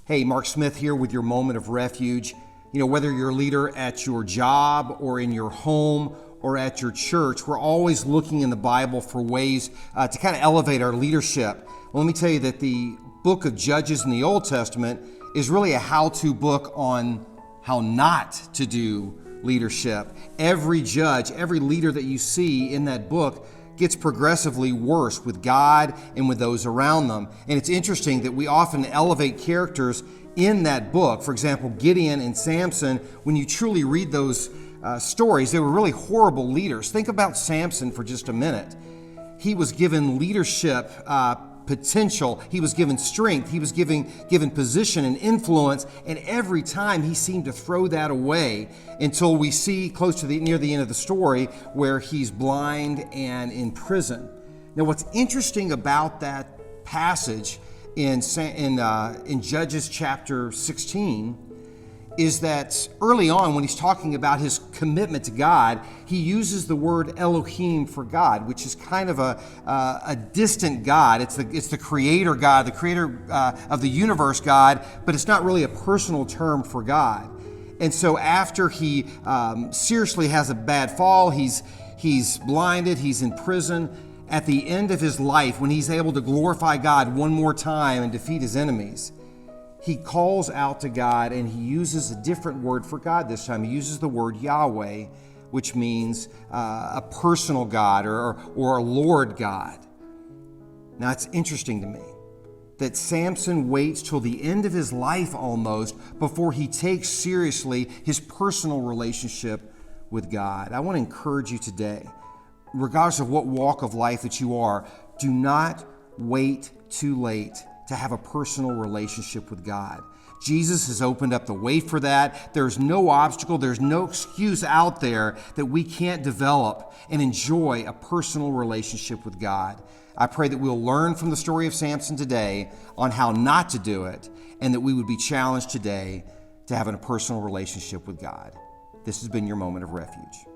Hey, Mark Smith here with your moment of refuge. Whether you're a leader at your job or in your home or at your church, we're always looking in the Bible for ways to kind of elevate our leadership. Well, let me tell you that the book of Judges in the Old Testament is really a how-to book on how not to do leadership. Every judge, every leader that you see in that book gets progressively worse with God and with those around them. And it's interesting that we often elevate characters in that book. For example, Gideon and Samson, when you truly read those stories, they were really horrible leaders. Think about Samson for just a minute. He was given leadership potential. He was given strength. He was given position and influence. And every time he seemed to throw that away until we see close to near the end of the story where he's blind and in prison. Now, what's interesting about that passage in Judges chapter 16 is that early on when he's talking about his commitment to God, he uses the word Elohim for God, which is kind of a distant God. It's the creator God, the creator of the universe God, but it's not really a personal term for God. And so after he seriously has a bad fall, he's blinded, he's in prison. At the end of his life, when he's able to glorify God one more time and defeat his enemies, he calls out to God and he uses a different word for God this time. He uses the word Yahweh, which means a personal God or a Lord God. Now, it's interesting to me that Samson waits till the end of his life almost before he takes seriously his personal relationship with God. I want to encourage you today, regardless of what walk of life that you are, do not wait too late to have a personal relationship with God. Jesus has opened up the way for that. There's no obstacle, there's no excuse out there that we can't develop and enjoy a personal relationship with God. I pray that we'll learn from the story of Samson today on how not to do it, and that we would be challenged today to having a personal relationship with God. This has been your moment of refuge.